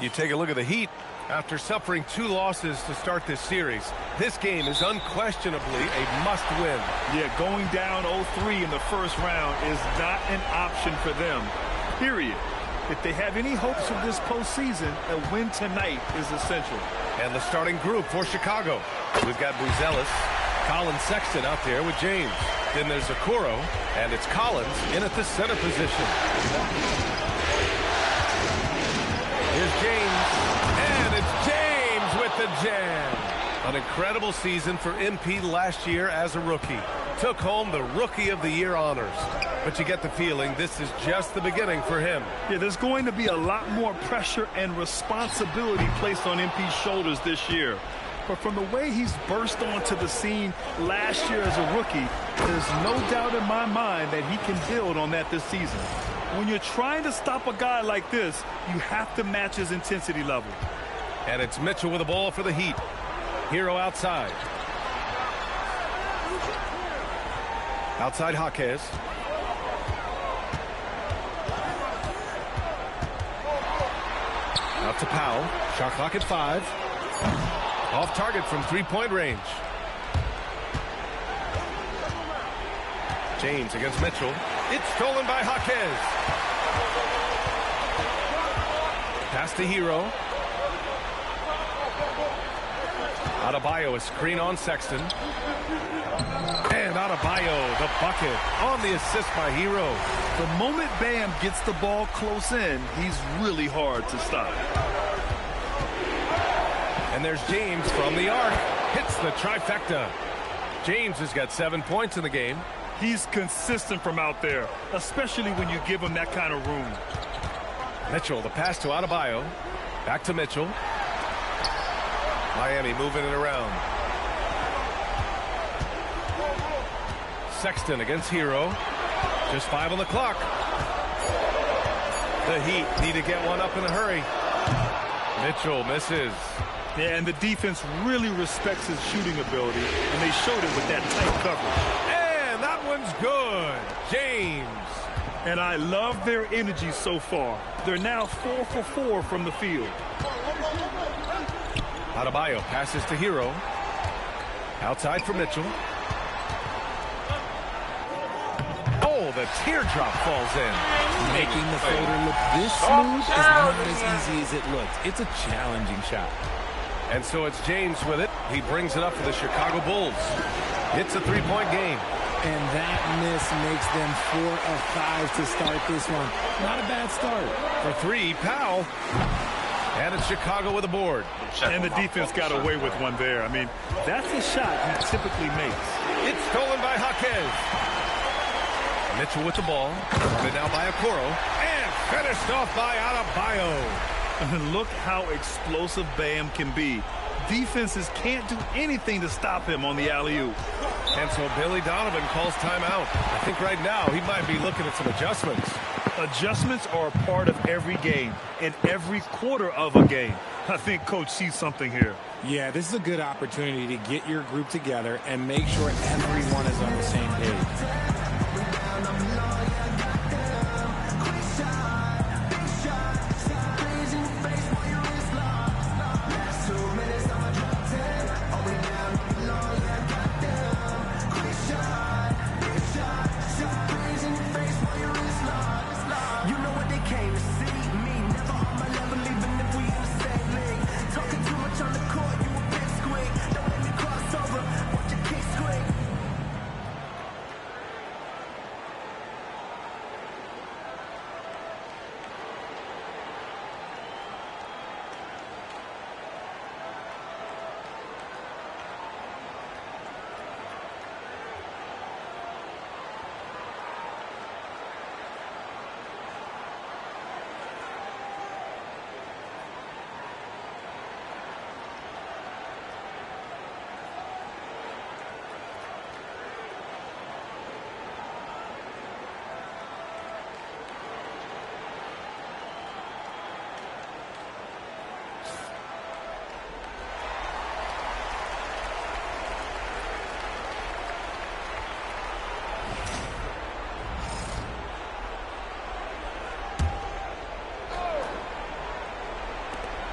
You take a look at the Heat. After suffering 2 losses to start this series, this game is unquestionably a must-win. Yeah, going down 0-3 in the first round is not an option for them, period. If they have any hopes of this postseason, a win tonight is essential. And the starting group for Chicago. We've got Buzelis, Collins Sexton out there with James. Then there's Okoro, and it's Collins in at the center position. Here's James, and it's James with the jam. An incredible season for MP last year as a rookie. Took home the Rookie of the Year honors. But you get the feeling this is just the beginning for him. Yeah, there's going to be a lot more pressure and responsibility placed on MP's shoulders this year. But from the way he's burst onto the scene last year as a rookie, there's no doubt in my mind that he can build on that this season. When you're trying to stop a guy like this, you have to match his intensity level. And it's Mitchell with the ball for the Heat. Hero outside. Outside Jaquez. Out to Powell. Shot clock at 5. Off target from 3-point range. James against Mitchell. It's stolen by Jaquez. Pass to Hero. Adebayo, a screen on Sexton. And Adebayo, the bucket on the assist by Hero. The moment Bam gets the ball close in, he's really hard to stop. And there's James from the arc. Hits the trifecta. James has got 7 points in the game. He's consistent from out there, especially when you give him that kind of room. Mitchell, the pass to Adebayo. Back to Mitchell. Miami moving it around. Sexton against Hero. Just 5 on the clock. The Heat need to get one up in a hurry. Mitchell misses. Yeah, and the defense really respects his shooting ability, and they showed it with that tight coverage. And that one's good. James. And I love their energy so far. They're now 4 for 4 from the field. Adebayo passes to Hero. Outside for Mitchell. Oh, the teardrop falls in. Making the floater look this smooth is not as easy as it looks. It's a challenging shot. And so it's James with it. He brings it up for the Chicago Bulls. It's a 3-point game. And that miss makes them 4 of 5 to start this one. Not a bad start. For 3, Powell. And it's Chicago with a board. And the defense got away with one there. I mean, that's a shot he typically makes. It's stolen by Jaquez. Mitchell with the ball. Guarded now by Okoro. And finished off by Adebayo. And look how explosive Bam can be. Defenses can't do anything to stop him on the alley-oop. And so Billy Donovan calls timeout. I think right now he might be looking at some adjustments. Adjustments are a part of every game and every quarter of a game. I think Coach sees something here. Yeah, this is a good opportunity to get your group together and make sure everyone is on the same page.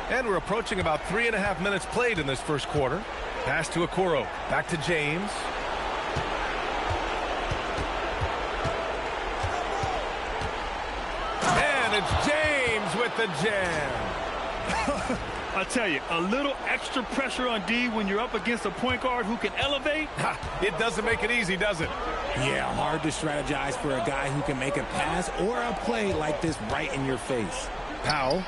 And we're approaching about 3.5 minutes played in this first quarter. Pass to Okoro. Back to James. And it's James with the jam. I tell you, a little extra pressure on D when you're up against a point guard who can elevate. It doesn't make it easy, does it? Yeah, hard to strategize for a guy who can make a pass or a play like this right in your face. Powell.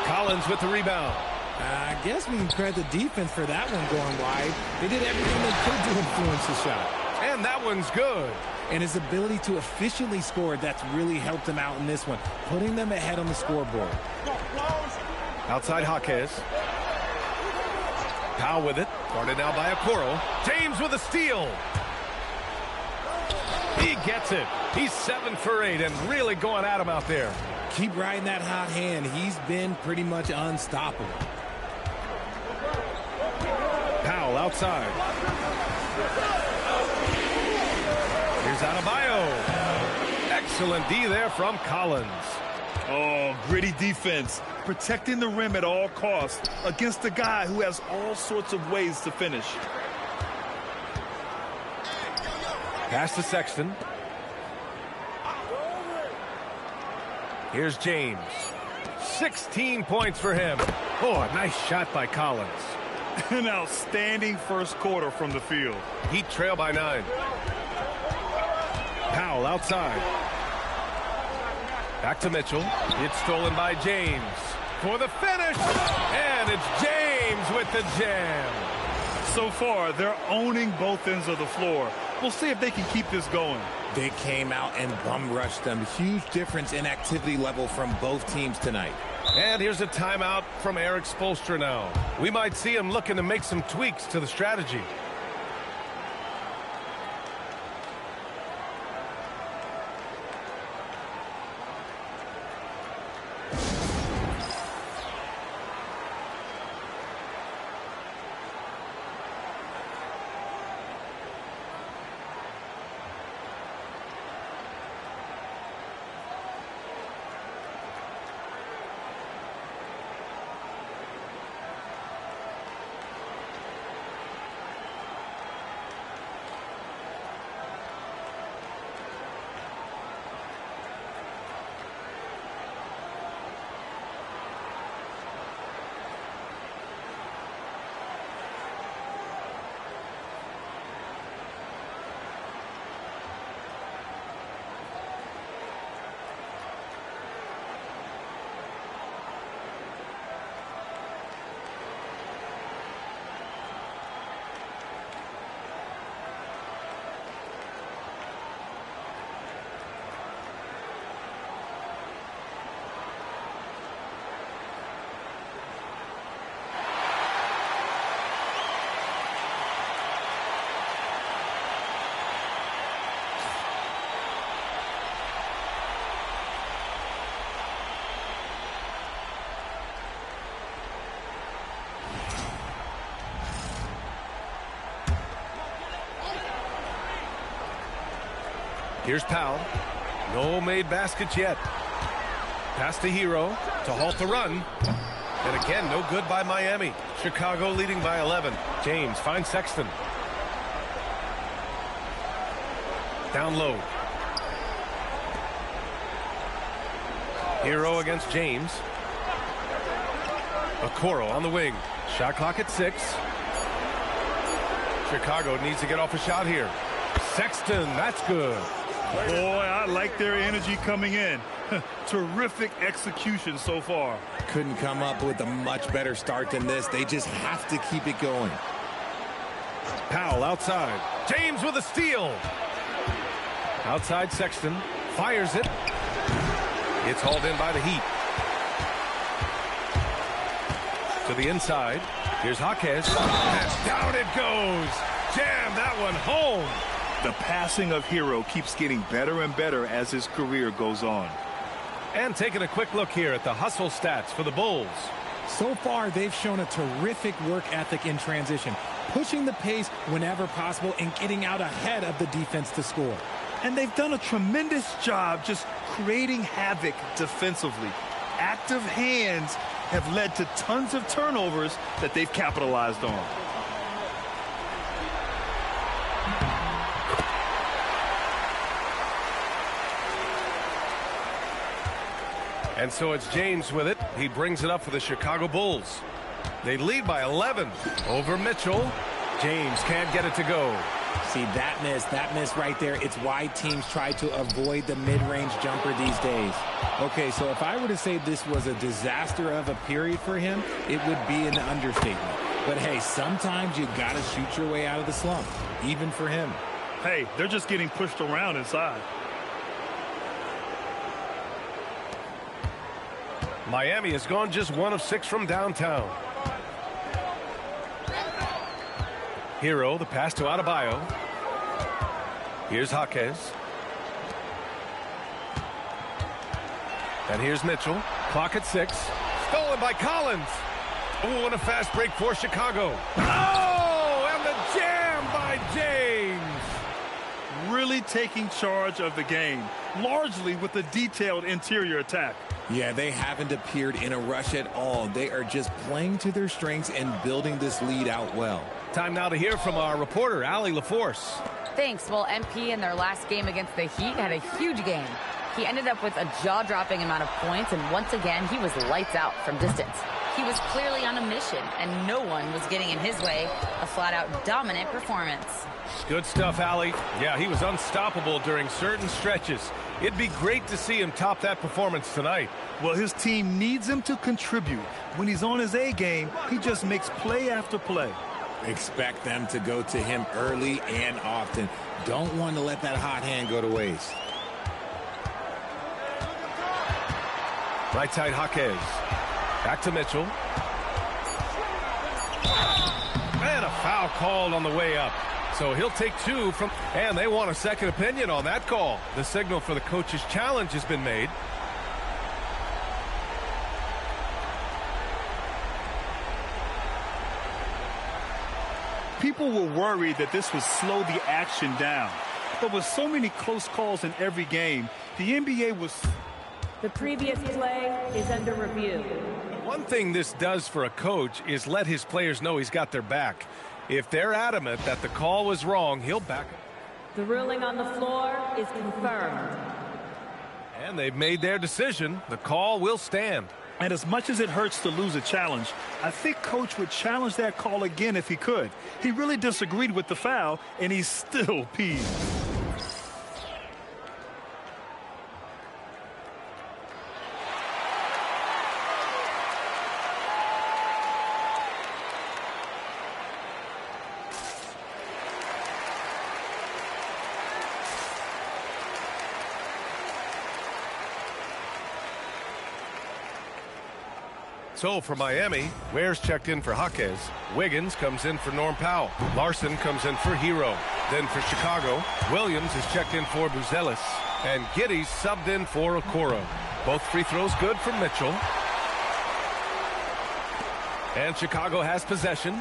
Collins with the rebound. I guess we can credit the defense for that one going wide. They did everything they could to influence the shot. And that one's good. And his ability to efficiently score, that's really helped him out in this one, putting them ahead on the scoreboard. Outside Jaquez. Powell with it. Guarded now by Okoro. James with a steal. He gets it. He's 7 for 8 and really going at him out there. Keep riding that hot hand. He's been pretty much unstoppable. Powell outside. Here's Adebayo. Excellent D there from Collins. Oh, gritty defense. Protecting the rim at all costs against a guy who has all sorts of ways to finish. Pass to Sexton. Here's James. 16 points for him. Oh, a nice shot by Collins. An outstanding first quarter from the field. Heat trail by 9. Powell outside. Back to Mitchell. It's stolen by James. For the finish. And it's James with the jam. So far, they're owning both ends of the floor. We'll see if they can keep this going. They came out and bum rushed them. Huge difference in activity level from both teams tonight. And here's a timeout from Eric Spoelstra now. We might see him looking to make some tweaks to the strategy. Here's Powell. No made baskets yet. Pass to Hero to halt the run. And again, no good by Miami. Chicago leading by 11. James finds Sexton. Down low. Hero against James. Okoro on the wing. Shot clock at 6. Chicago needs to get off a shot here. Sexton, that's good. Boy, I like their energy coming in. Terrific execution so far. Couldn't come up with a much better start than this. They just have to keep it going. Powell outside. James with a steal. Outside Sexton. Fires it. It's hauled in by the Heat. To the inside. Here's Jaquez. And down it goes. Jam that one home. The passing of Hero keeps getting better and better as his career goes on. And taking a quick look here at the hustle stats for the Bulls. So far, they've shown a terrific work ethic in transition, pushing the pace whenever possible and getting out ahead of the defense to score. And they've done a tremendous job just creating havoc defensively. Active hands have led to tons of turnovers that they've capitalized on. And so it's James with it. He brings it up for the Chicago Bulls. They lead by 11 over Mitchell. James can't get it to go. See, that miss right there, it's why teams try to avoid the mid-range jumper these days. Okay, so if I were to say this was a disaster of a period for him, it would be an understatement. But hey, sometimes you got to shoot your way out of the slump, even for him. Hey, they're just getting pushed around inside. Miami has gone just 1 of 6 from downtown. Hero, the pass to Adebayo. Here's Jaquez. And here's Mitchell. Clock at 6. Stolen by Collins. Oh, and a fast break for Chicago. Oh, and the jam by James. Really taking charge of the game, largely with a detailed interior attack. Yeah, they haven't appeared in a rush at all. They are just playing to their strengths and building this lead out well. Time now to hear from our reporter, Allie LaForce. Thanks. Well, MP in their last game against the Heat had a huge game. He ended up with a jaw-dropping amount of points, and once again, he was lights out from distance. He was clearly on a mission, and no one was getting in his way. A flat-out dominant performance. Good stuff, Allie. Yeah, he was unstoppable during certain stretches. It'd be great to see him top that performance tonight. Well, his team needs him to contribute. When he's on his A game, he just makes play after play. Expect them to go to him early and often. Don't want to let that hot hand go to waste. Right side, Jaquez. Back to Mitchell. And a foul called on the way up. So he'll take 2 from, and they want a second opinion on that call. The signal for the coach's challenge has been made. People were worried that this would slow the action down. But with so many close calls in every game, the NBA was... The previous play is under review. One thing this does for a coach is let his players know he's got their back. If they're adamant that the call was wrong, he'll back it. The ruling on the floor is confirmed. And they've made their decision. The call will stand. And as much as it hurts to lose a challenge, I think Coach would challenge that call again if he could. He really disagreed with the foul, and he's still peeved. So for Miami, Ware's checked in for Jaquez. Wiggins comes in for Norm Powell. Larson comes in for Hero. Then for Chicago, Williams is checked in for Buzelis. And Giddey's subbed in for Okoro. Both free throws good for Mitchell. And Chicago has possession.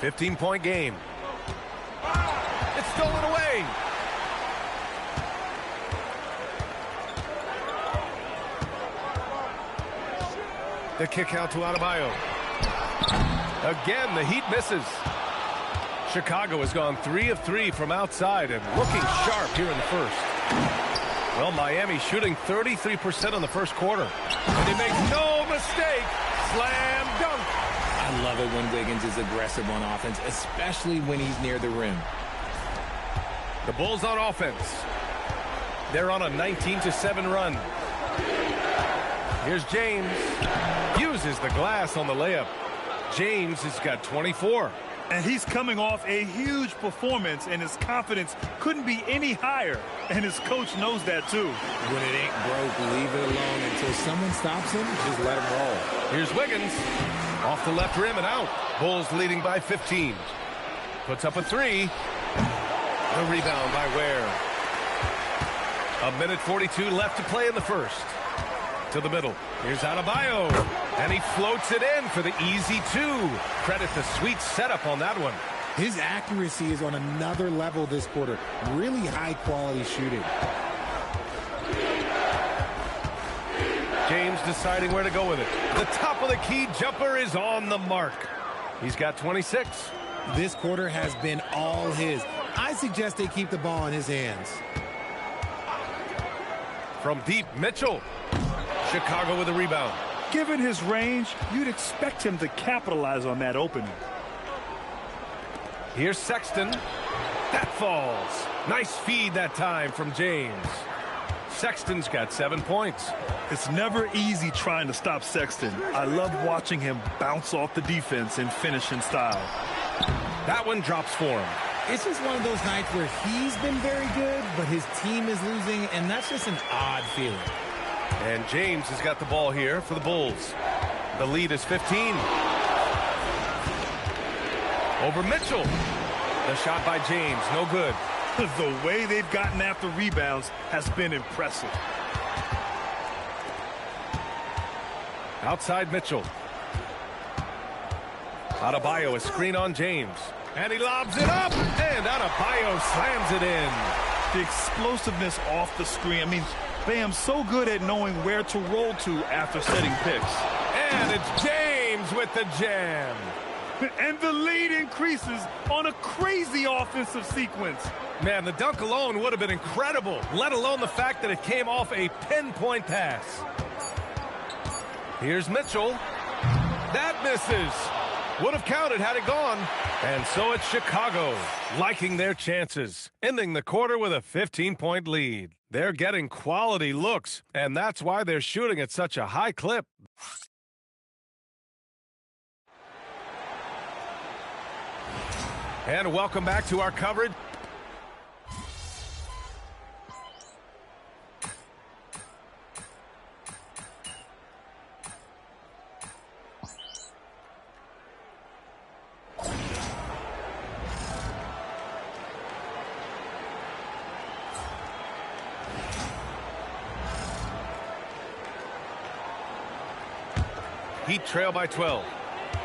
15-point game. It's stolen away. The kick out to Adebayo. Again, the Heat misses. Chicago has gone 3 of 3 from outside and looking sharp here in the first. Well, Miami shooting 33% in the first quarter. And he makes no mistake. Slam dunk. I love it when Wiggins is aggressive on offense, especially when he's near the rim. The Bulls on offense. They're on a 19-7 run. Here's James. Uses the glass on the layup. James has got 24. And he's coming off a huge performance, and his confidence couldn't be any higher. And his coach knows that, too. When it ain't broke, leave it alone. Until someone stops him, just let him roll. Here's Wiggins. Off the left rim and out. Bulls leading by 15. Puts up a 3. The rebound by Ware. 1:42 left to play in the first. To the middle. Here's Adebayo. And he floats it in for the easy 2. Credit the sweet setup on that one. His accuracy is on another level this quarter. Really high quality shooting. James deciding where to go with it. The top of the key jumper is on the mark. He's got 26. This quarter has been all his. I suggest they keep the ball in his hands. From deep, Mitchell. Chicago with a rebound. Given his range, you'd expect him to capitalize on that opening. Here's Sexton. That falls. Nice feed that time from James. Sexton's got 7 points. It's never easy trying to stop Sexton. I love watching him bounce off the defense and finish in style. That one drops for him. It's just one of those nights where he's been very good, but his team is losing, and that's just an odd feeling. And James has got the ball here for the Bulls. The lead is 15. Over Mitchell. The shot by James, no good. The way they've gotten after rebounds has been impressive. Outside Mitchell. Adebayo, a screen on James. And he lobs it up. And Adebayo slams it in. The explosiveness off the screen. I mean, Bam's so good at knowing where to roll to after setting picks. And it's James with the jam. And the lead increases on a crazy offensive sequence. Man, the dunk alone would have been incredible, let alone the fact that it came off a pinpoint pass. Here's Mitchell. That misses. Would have counted had it gone. And so it's Chicago, liking their chances, ending the quarter with a 15-point lead. They're getting quality looks, and that's why they're shooting at such a high clip. And welcome back to our coverage. Heat trail by 12.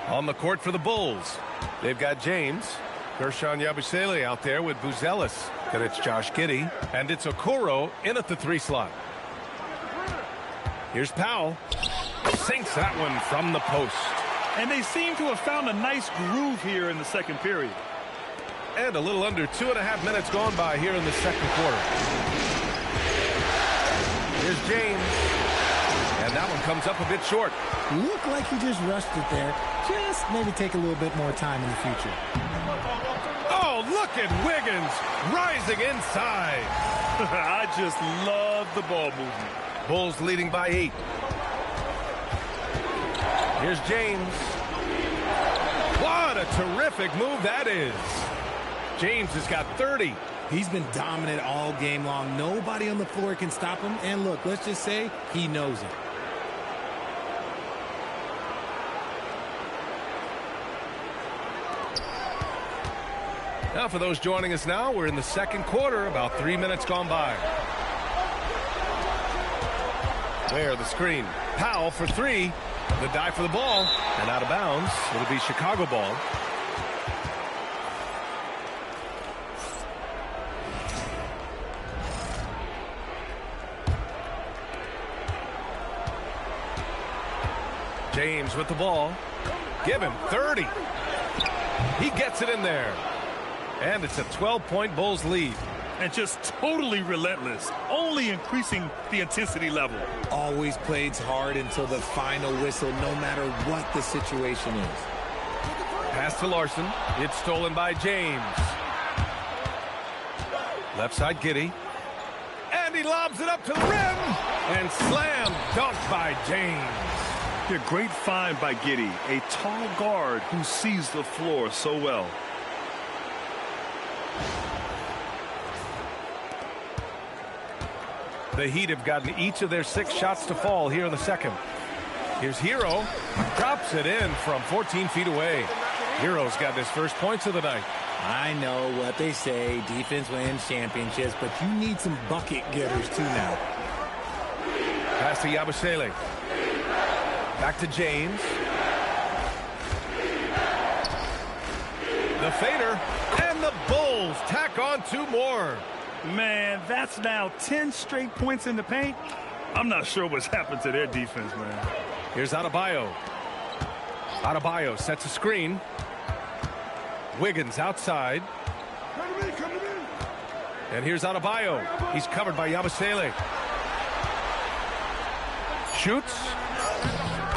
On the court for the Bulls. They've got James. Gershon Yabusele out there with Buzelis. Then it's Josh Giddey. And it's Okoro in at the 3 slot. Here's Powell. Sinks that one from the post. And they seem to have found a nice groove here in the second period. And a little under 2.5 minutes gone by here in the second quarter. Here's James. And that one comes up a bit short. Looked like he just rushed it there. Just maybe take a little bit more time in the future. Oh, look at Wiggins rising inside. I just love the ball movement. Bulls leading by 8. Here's James. What a terrific move that is. James has got 30. He's been dominant all game long. Nobody on the floor can stop him. And look, let's just say he knows it. Now, for those joining us now, we're in the second quarter, about 3 minutes gone by. There, the screen. Powell for 3. The dive for the ball. And out of bounds. It'll be Chicago ball. James with the ball. Give him 30. He gets it in there. And it's a 12-point Bulls lead. And just totally relentless, only increasing the intensity level. Always plays hard until the final whistle, no matter what the situation is. Pass to Larson. It's stolen by James. Left side, Giddey. And he lobs it up to the rim. And slam dunked by James. A great find by Giddey, a tall guard who sees the floor so well. The Heat have gotten each of their 6 shots to fall here in the second. Here's Hero. Drops it in from 14 feet away. Hero's got his first points of the night. I know what they say, defense wins championships, but you need some bucket getters too now. Pass to Yabusele. Back to James. The fader. And the Bulls tack on 2 more. Man, that's now 10 straight points in the paint. I'm not sure what's happened to their defense, man. Here's Adebayo. Adebayo sets a screen. Wiggins outside. Come to me. And here's Adebayo. He's covered by Yabusele. Shoots.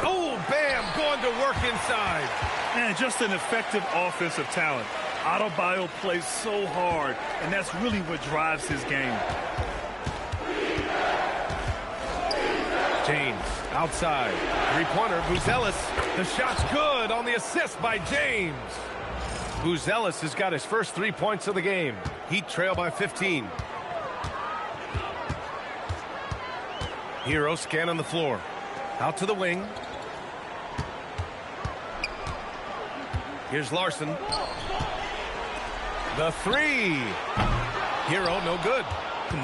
Oh, bam! Going to work inside. Man, just an effective offensive talent. Adebayo plays so hard, and that's really what drives his game. James outside. Three-pointer. Buzelis. The shot's good on the assist by James. Buzelis has got his first 3 points of the game. Heat trail by 15. Hero scanning the floor. Out to the wing. Here's Larson. The three. Hero, no good.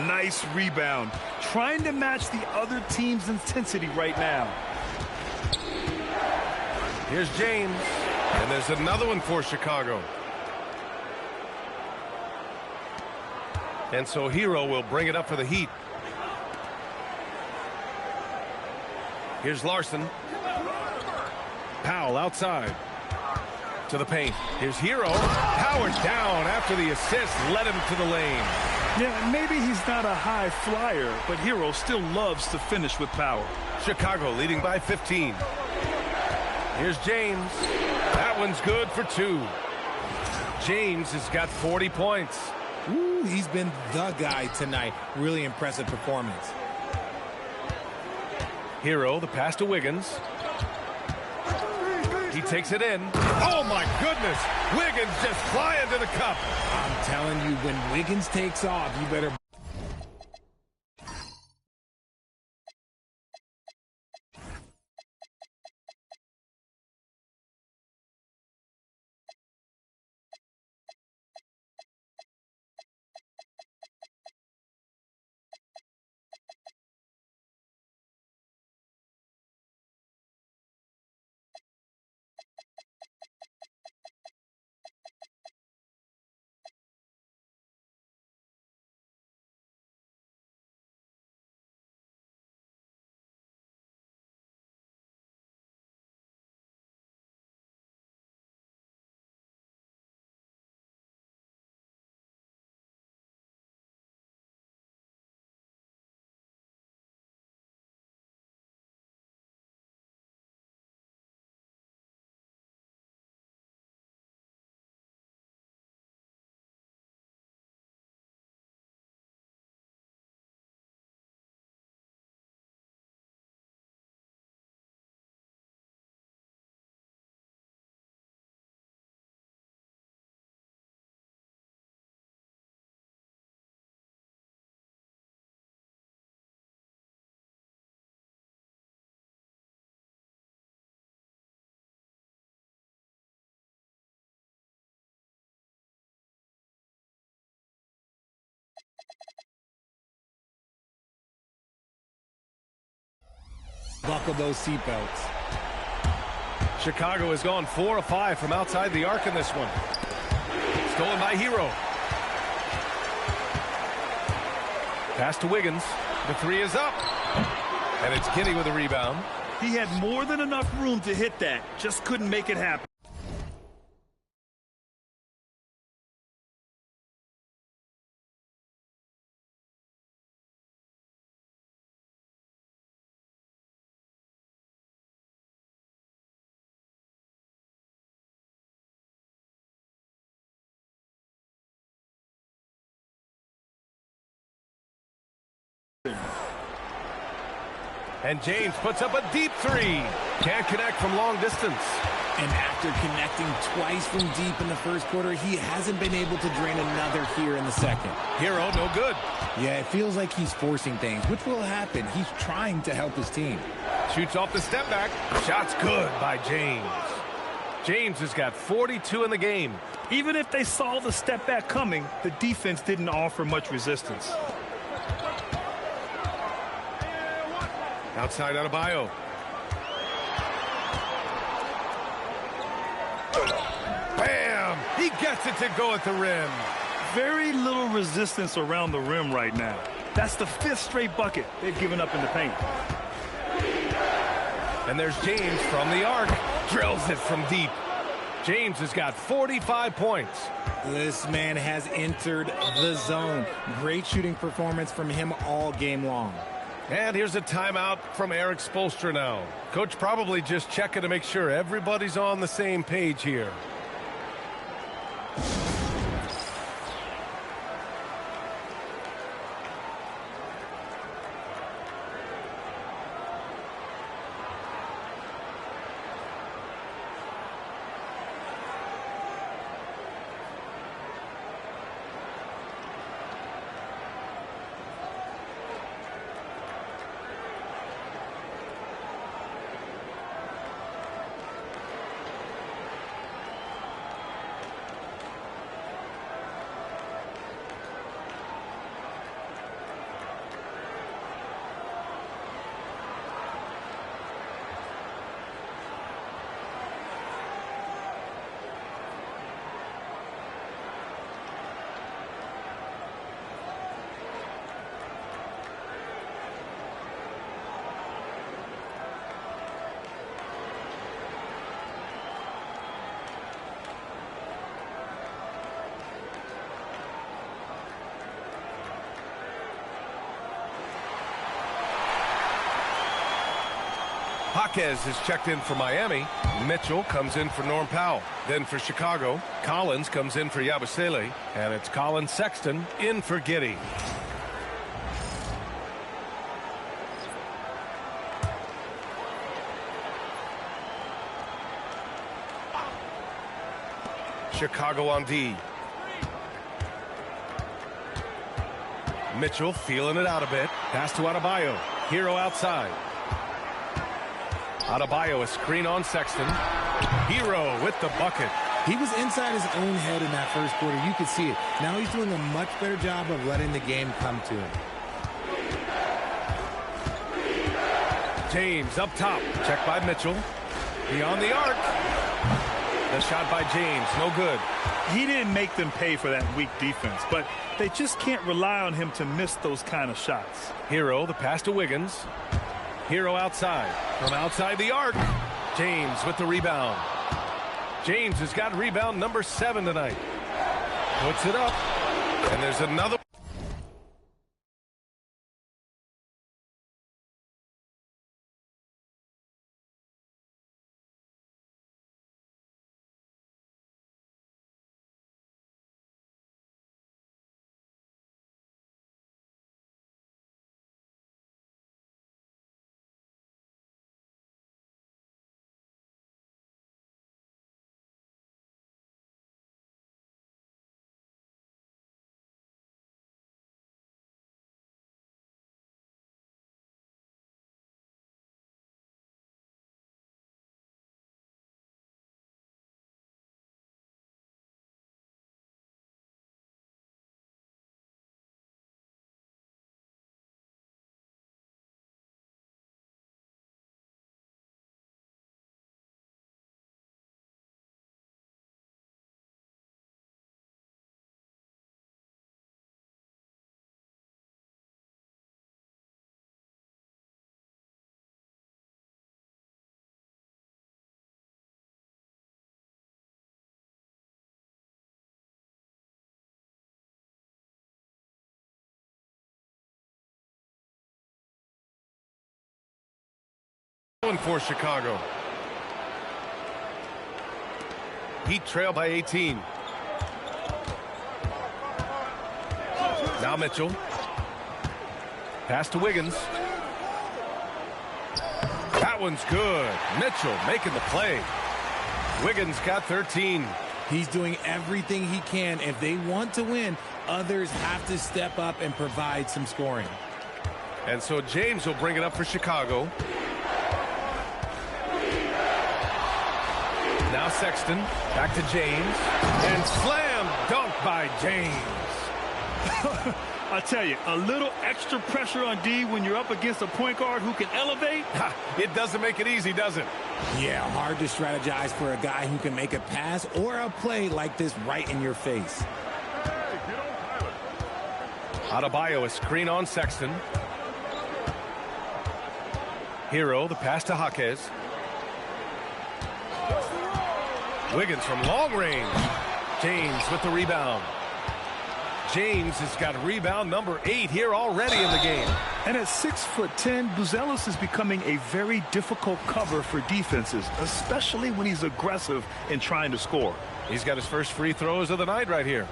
Nice rebound. Trying to match the other team's intensity right now. Here's James. And there's another one for Chicago. And so Hero will bring it up for the Heat. Here's Larson. Powell outside. To the paint. Here's Hero. Powered down after the assist led him to the lane. Yeah, maybe he's not a high flyer, but Hero still loves to finish with power. Chicago leading by 15. Here's James. That one's good for 2. James has got 40 points. Ooh, he's been the guy tonight. Really impressive performance. Hero, the pass to Wiggins. He takes it in. Oh, my goodness. Wiggins just flying to the cup. I'm telling you, when Wiggins takes off, you better... Buckle those seatbelts. Chicago has gone 4 of 5 from outside the arc in this one. Stolen by Hero. Pass to Wiggins. The three is up. And it's Kinney with a rebound. He had more than enough room to hit that. Just couldn't make it happen. And James puts up a deep three. Can't connect from long distance. And after connecting twice from deep in the first quarter, he hasn't been able to drain another here in the second. Hero, no good. Yeah, it feels like he's forcing things, which will happen. He's trying to help his team. Shoots off the step back. Shot's good by James. James has got 42 in the game. Even if they saw the step back coming, the defense didn't offer much resistance. Outside Adebayo. Bam! He gets it to go at the rim. Very little resistance around the rim right now. That's the 5th straight bucket they've given up in the paint. And there's James from the arc. Drills it from deep. James has got 45 points. This man has entered the zone. Great shooting performance from him all game long. And here's a timeout from Eric Spoelstra now. Coach probably just checking to make sure everybody's on the same page here. Jaquez is checked in for Miami. Mitchell comes in for Norm Powell. Then for Chicago, Collins comes in for Yabusele. And it's Colin Sexton in for Giddey. Chicago on D. Mitchell feeling it out a bit. Pass to Adebayo. Hero outside. Adebayo, a screen on Sexton. Hero with the bucket. He was inside his own head in that first quarter. You could see it. Now he's doing a much better job of letting the game come to him. James up top. Check by Mitchell. Beyond the arc. The shot by James. No good. He didn't make them pay for that weak defense, but they just can't rely on him to miss those kind of shots. Hero, the pass to Wiggins. Hero outside. From outside the arc. James with the rebound. James has got rebound number 7 tonight. Puts it up. And there's another. For Chicago. Heat trail by 18. Now Mitchell. Pass to Wiggins. That one's good. Mitchell making the play. Wiggins got 13. He's doing everything he can. If they want to win, others have to step up and provide some scoring. And so James will bring it up for Chicago. Now Sexton, back to James, and slam dunk by James. I tell you, a little extra pressure on D when you're up against a point guard who can elevate. It doesn't make it easy, does it? Yeah, hard to strategize for a guy who can make a pass or a play like this right in your face. Adebayo, a screen on Sexton. Hero, the pass to Jaquez. Wiggins from long range. James with the rebound. James has got rebound number 8 here already in the game. And at 6'10", Buzelis is becoming a very difficult cover for defenses, especially when he's aggressive in trying to score. He's got his first free throws of the night right here.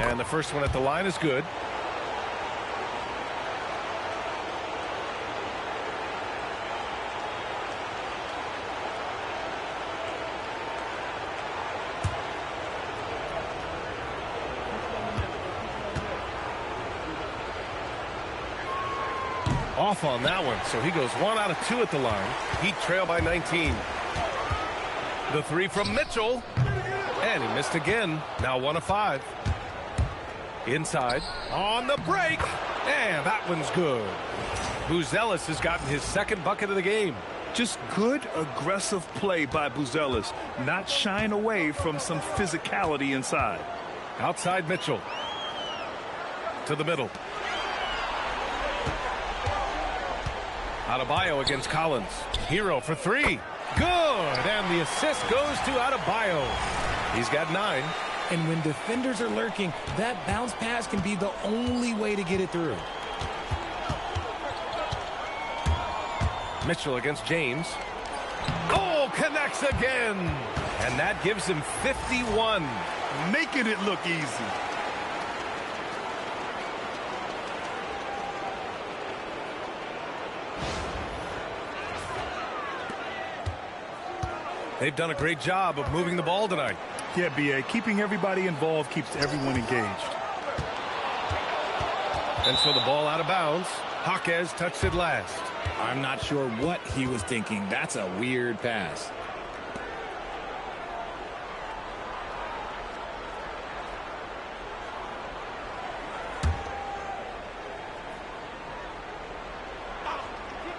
And the first one at the line is good. Off on that one, so he goes 1 out of 2 at the line. Heat trail by 19. The 3 from Mitchell, and he missed again. Now 1 of 5. Inside on the break, and that one's good. Buzelis has gotten his second bucket of the game. Just good, aggressive play by Buzelis, not shying away from some physicality inside. Outside Mitchell to the middle. Adebayo against Collins. Hero for 3. Good. And the assist goes to Adebayo. He's got 9. And when defenders are lurking, that bounce pass can be the only way to get it through. Mitchell against James. Oh, connects again. And that gives him 51. Making it look easy. They've done a great job of moving the ball tonight. Yeah, B.A. Keeping everybody involved keeps everyone engaged. And so the ball out of bounds. Jaquez touched it last. I'm not sure what he was thinking. That's a weird pass.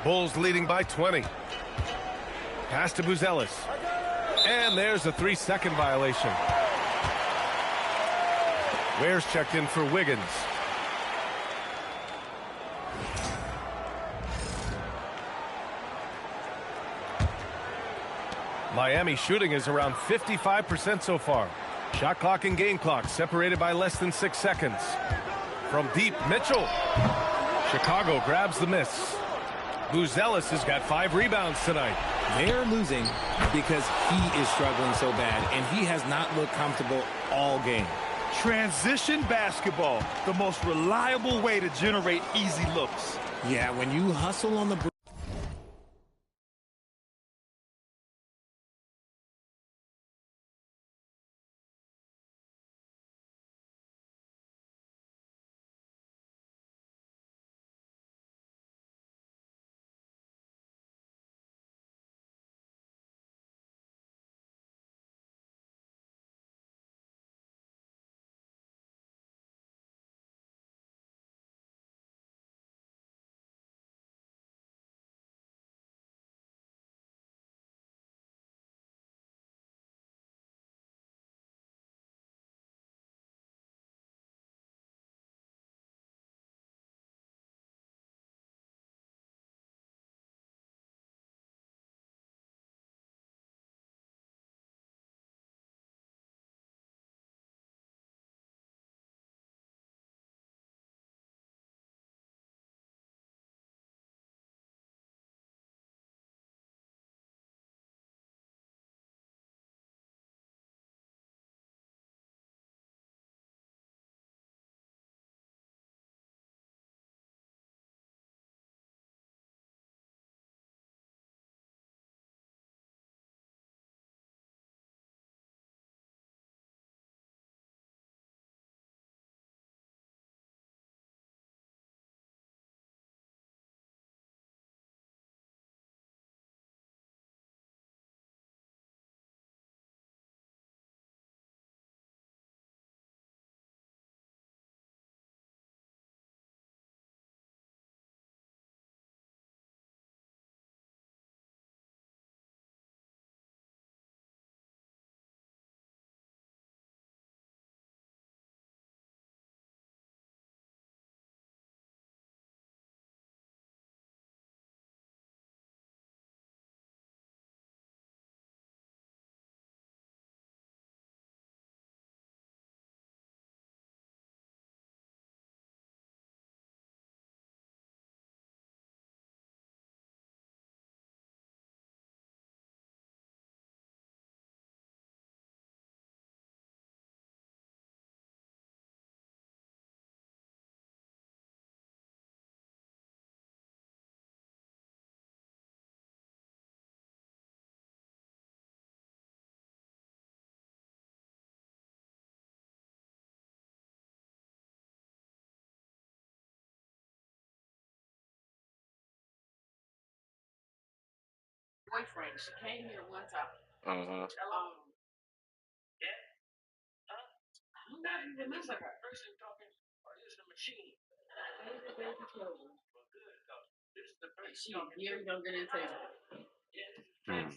Bulls leading by 20. Pass to Buzelis. And there's a 3-second violation. Ware's checked in for Wiggins. Miami shooting is around 55% so far. Shot clock and game clock separated by less than 6 seconds. From deep, Mitchell. Chicago grabs the miss. Buzelis has got 5 rebounds tonight. They're losing because he is struggling so bad, and he has not looked comfortable all game. Transition basketball, the most reliable way to generate easy looks. Yeah, when you hustle on the Uh-huh. Hmm.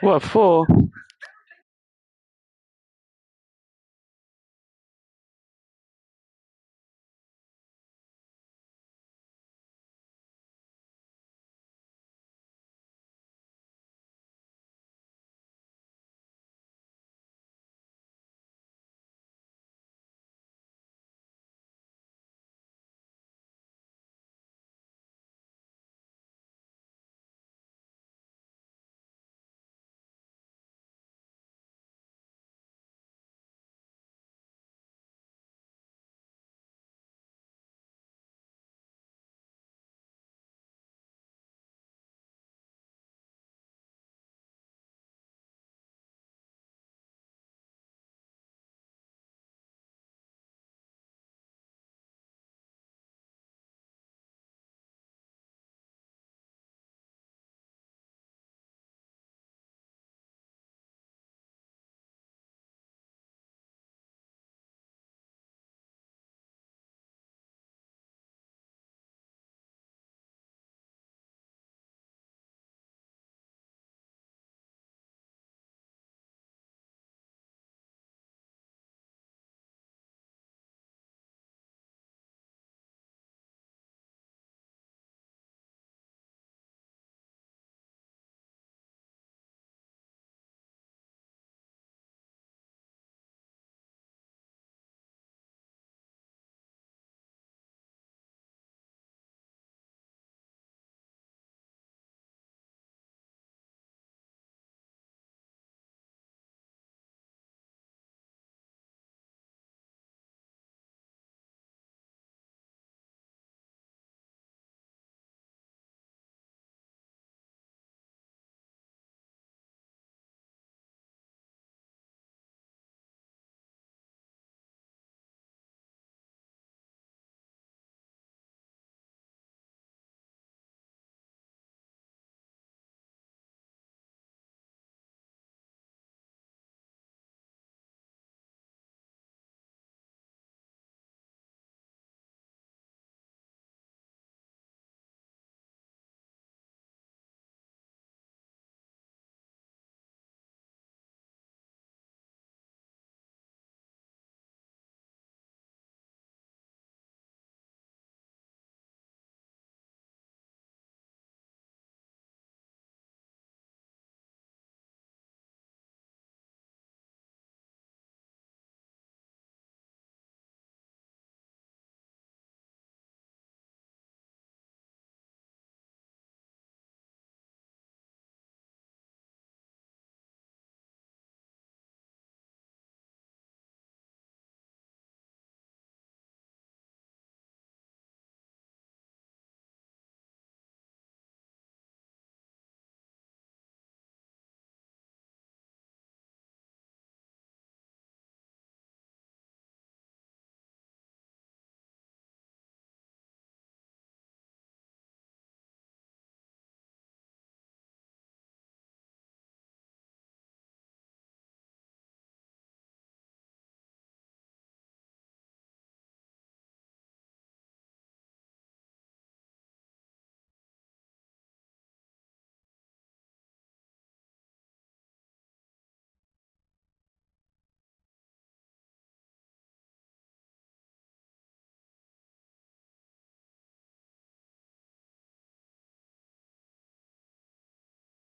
What for?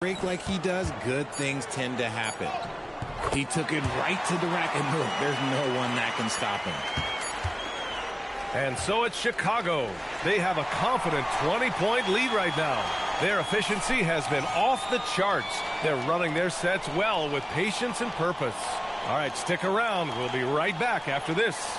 Break like he does, good things tend to happen. He took it right to the rack, and look, there's no one that can stop him. And so it's Chicago. They have a confident 20-point lead right now. Their efficiency has been off the charts. They're running their sets well with patience and purpose. All right, stick around. We'll be right back after this.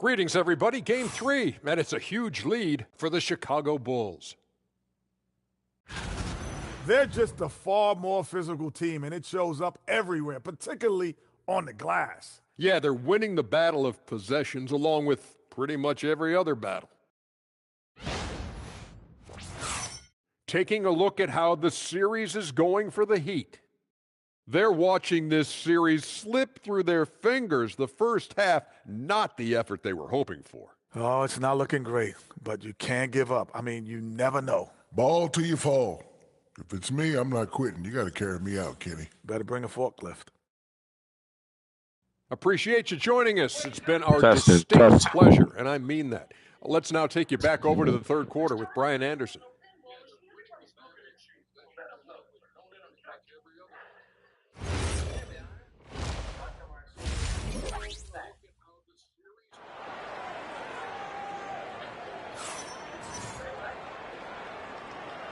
Greetings, everybody. Game 3, and it's a huge lead for the Chicago Bulls. They're just a far more physical team, and it shows up everywhere, particularly on the glass. Yeah, they're winning the battle of possessions along with pretty much every other battle. Taking a look at how the series is going for the Heat. They're watching this series slip through their fingers the first half, not the effort they were hoping for. Oh, it's not looking great, but you can't give up. I mean, you never know. Ball till you fall. If it's me, I'm not quitting. You got to carry me out, Kenny. Better bring a forklift. Appreciate you joining us. It's been our distinct pleasure, and I mean that. Let's now take you back over to the third quarter with Brian Anderson.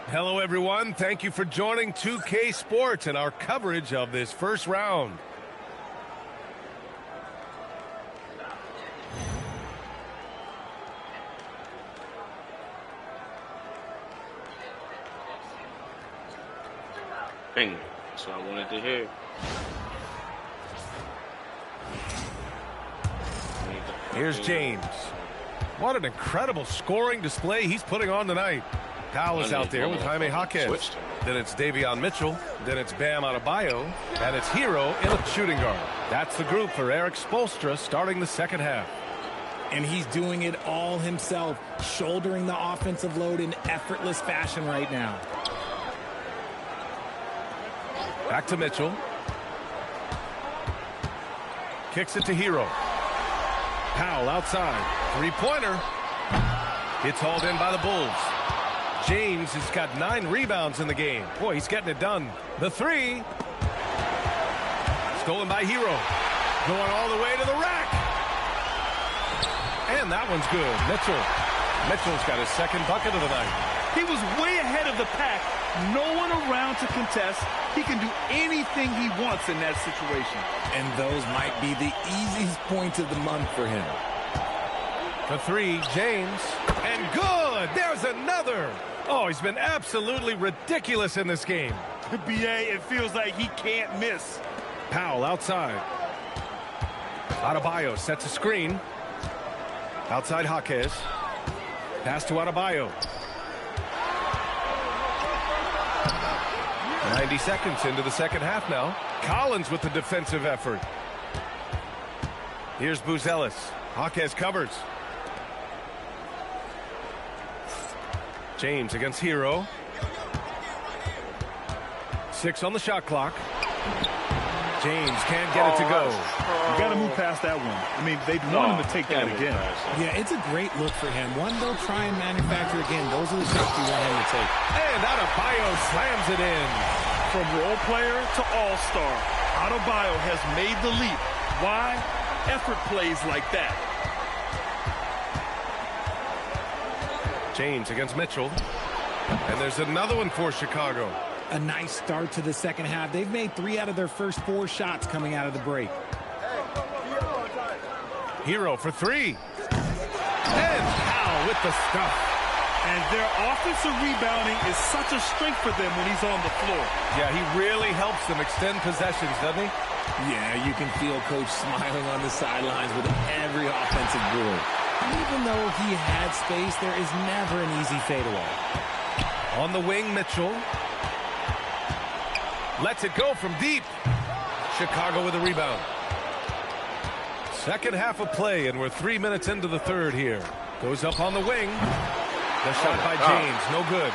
Hello, everyone. Thank you for joining 2K Sports and our coverage of this first round. Bing. That's what I wanted to hear. Here's James. What an incredible scoring display he's putting on tonight. Powell is out there with Jaime Jaquez. Then it's Davion Mitchell. Then it's Bam Adebayo. And it's Hero in a shooting guard. That's the group for Eric Spoelstra starting the second half. And he's doing it all himself, shouldering the offensive load in effortless fashion right now. Back to Mitchell. Kicks it to Hero. Powell outside. Three-pointer. It's hauled in by the Bulls. James has got 9 rebounds in the game. Boy, he's getting it done. The three. Stolen by Hero. Going all the way to the rack. And that one's good. Mitchell's got his second bucket of the night. He was way ahead of the pack. No one around to contest. He can do anything he wants in that situation. And those might be the easiest points of the month for him. The three, James. And good! There's another! Oh, he's been absolutely ridiculous in this game. BA, it feels like he can't miss. Powell outside. Adebayo sets a screen. Outside Jaquez. Pass to Adebayo. 90 seconds into the second half now. Collins with the defensive effort. Here's Buzelis. Jaquez covers. James against Hero. 6 on the shot clock. James can't get it to go. You got to move past that one. I mean, they'd want him to take that again. Yeah, it's a great look for him. One, they'll try and manufacture again. Those are the shots you want him to take. And Adebayo slams it in. From role player to all-star, Adebayo has made the leap. Why? Effort plays like that. James against Mitchell. And there's another one for Chicago. A nice start to the second half. They've made 3 out of their first 4 shots coming out of the break. Hero for 3. And Powell with the stuff. And their offensive rebounding is such a strength for them when he's on the floor. Yeah, he really helps them extend possessions, doesn't he? Yeah, you can feel Coach smiling on the sidelines with every offensive board. Even though he had space, there is never an easy fadeaway. On the wing, Mitchell. Lets it go from deep. Chicago with a rebound. Second half of play, and we're 3 minutes into the third here. Goes up on the wing. The shot by James, no good.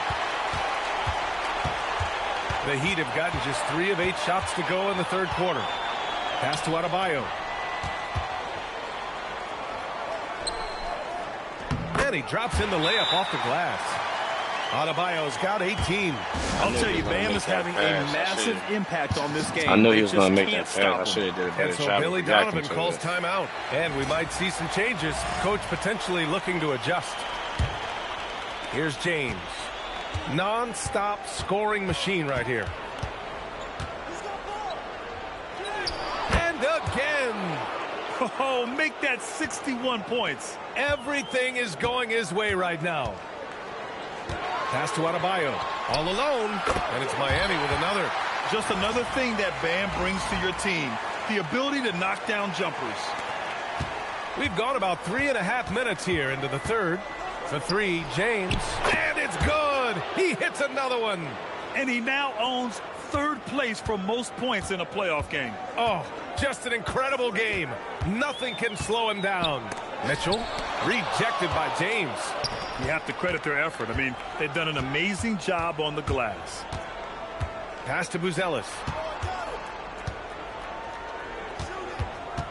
The Heat have gotten just 3 of 8 shots to go in the third quarter. Pass to Adebayo. And he drops in the layup off the glass. Adebayo's got 18. I'll tell you, Bam is having a massive impact on this game. I knew he was going to make that pass. I should have did a better and so job. Billy Donovan calls timeout. And we might see some changes. Coach potentially looking to adjust. Here's James. Non-stop scoring machine right here. And again. Oh, make that 61 points. Everything is going his way right now. Pass to Adebayo. All alone. And it's Miami with another. Just another thing that Bam brings to your team. The ability to knock down jumpers. We've gone about 3.5 minutes here into the third. For three, James. And it's good. He hits another one. And he now owns third place for most points in a playoff game. Oh, just an incredible game. Nothing can slow him down. Mitchell rejected by James. You have to credit their effort. I mean, they've done an amazing job on the glass. Pass to Buzelis.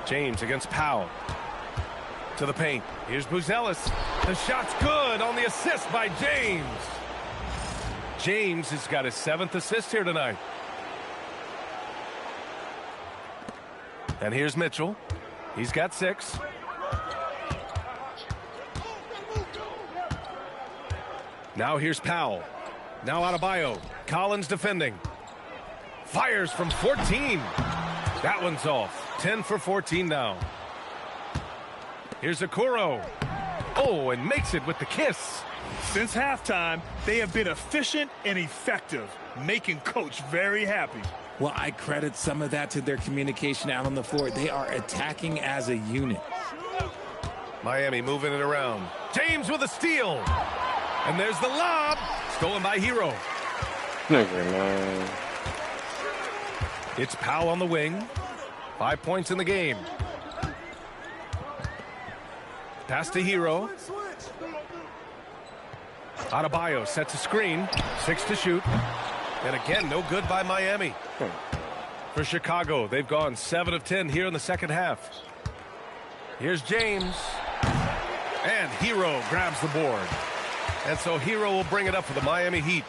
James against Powell. To the paint. Here's Buzelis. The shot's good on the assist by James. James has got his 7th assist here tonight. And here's Mitchell. He's got 6. Now here's Powell. Now Adebayo. Collins defending. Fires from 14. That one's off. 10 for 14 now. Here's Okoro. Oh, and makes it with the kiss. Since halftime, they have been efficient and effective, making Coach very happy. Well, I credit some of that to their communication out on the floor. They are attacking as a unit. Miami moving it around. James with a steal. And there's the lob. Stolen by Hero. Never mind. It's Powell on the wing. 5 points in the game. Pass to Hero. Adebayo sets a screen. 6 to shoot. And again, no good by Miami. For Chicago, they've gone 7 of 10 here in the second half. Here's James. And Hero grabs the board. And so Hero will bring it up for the Miami Heat.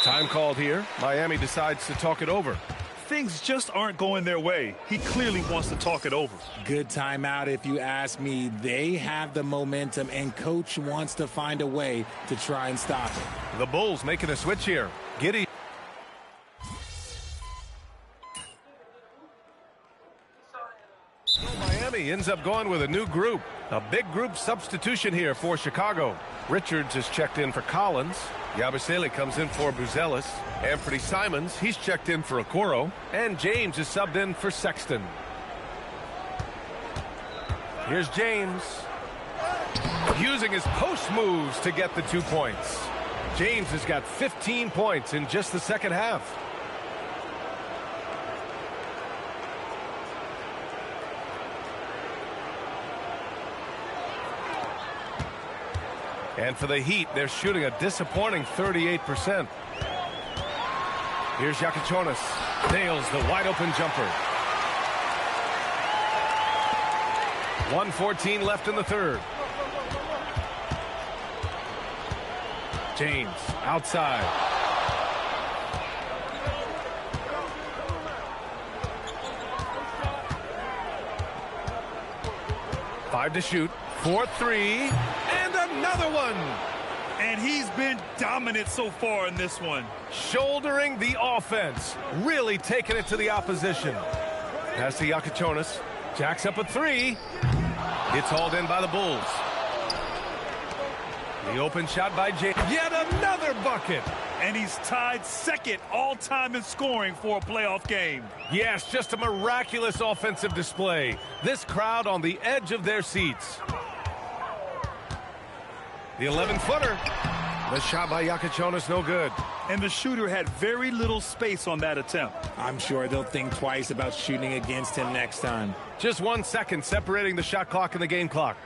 Time called here. Miami decides to talk it over. Things just aren't going their way. He clearly wants to talk it over. Good timeout if you ask me. They have the momentum, and Coach wants to find a way to try and stop it. The Bulls making a switch here. Giddey. Miami ends up going with a new group. A big group substitution here for Chicago. Richards is checked in for Collins. Yabusele comes in for Buzelis. Anthony Simons, he's checked in for Okoro. And James is subbed in for Sexton. Here's James. Using his post moves to get the 2 points. James has got 15 points in just the second half. And for the Heat, they're shooting a disappointing 38%. Here's Yakachonis. Nails the wide-open jumper. 1:14 left in the third. James outside. Five to shoot. 4-3. And another one. And he's been dominant so far in this one. Shouldering the offense. Really taking it to the opposition. Pass to Yakachonis. Jacks up a 3. It's hauled in by the Bulls. The open shot by James. Yet another bucket. And he's tied second all-time in scoring for a playoff game. Yes, just a miraculous offensive display. This crowd on the edge of their seats. The 11-footer. The shot by Yakachonis, no good. And the shooter had very little space on that attempt. I'm sure they'll think twice about shooting against him next time. Just 1 second separating the shot clock and the game clock.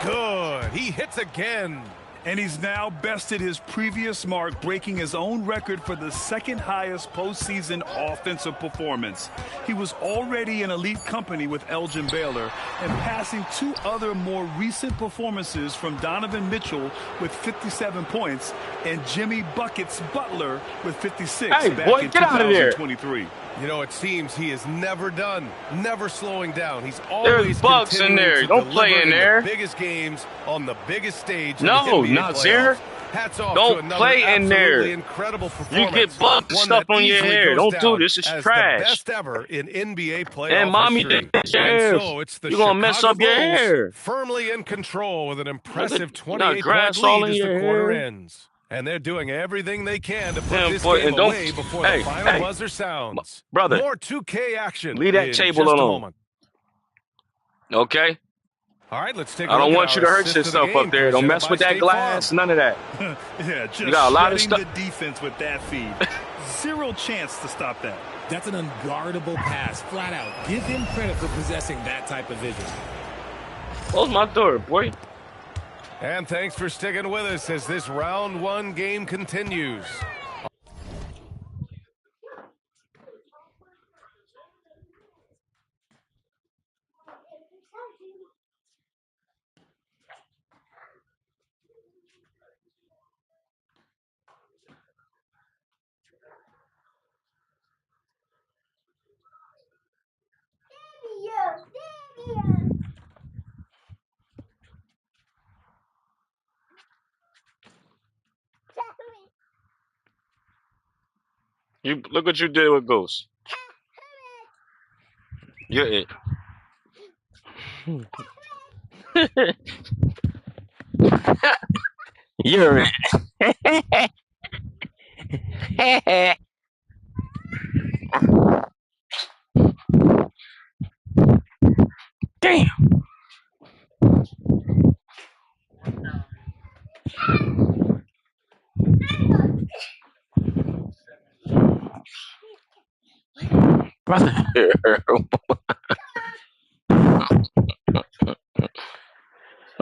Good. He hits again. And he's now bested his previous mark, breaking his own record for the second highest postseason offensive performance. He was already in elite company with Elgin Baylor and passing 2 other more recent performances from Donovan Mitchell with 57 points and Jimmy Buckets Butler with 56 back in 2023. You know, it seems he is never done, never slowing down. He's always There's bugs in there. Don't play in there. The biggest games on the biggest stage. No, not there. Hats off to Don't another play in there. absolutely incredible You performance. get bug One stuff that on your easily hair. goes Don't do down this. It's as trash. the best ever in NBA playoff And mommy history. did your And hair. so it's the You're going to mess Chicago up your Bulls hair. firmly in control with an impressive You got 28-point grass all lead in as the your quarter hair. ends. And they're doing everything they can to put Damn, this boy, game and don't- away before hey, the final hey, buzzer sounds. brother, More 2K action leave that in table just a alone. moment. Okay? All right, let's take a I don't look want at you our to hurt assist of the yourself game, up there. Don't presented mess by with that State glass. Farm. None of that. Yeah, just You got a lot of shredding stuff. the defense with that feed. Zero chance to stop that. That's an unguardable pass, flat out. Give him credit for possessing that type of vision. Close my door, boy. And thanks for sticking with us as this round one game continues. You look what you did with Ghost. You're it. You're it. Damn. Brother.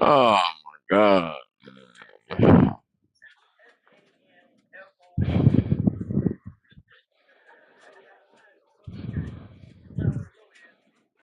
Oh my God.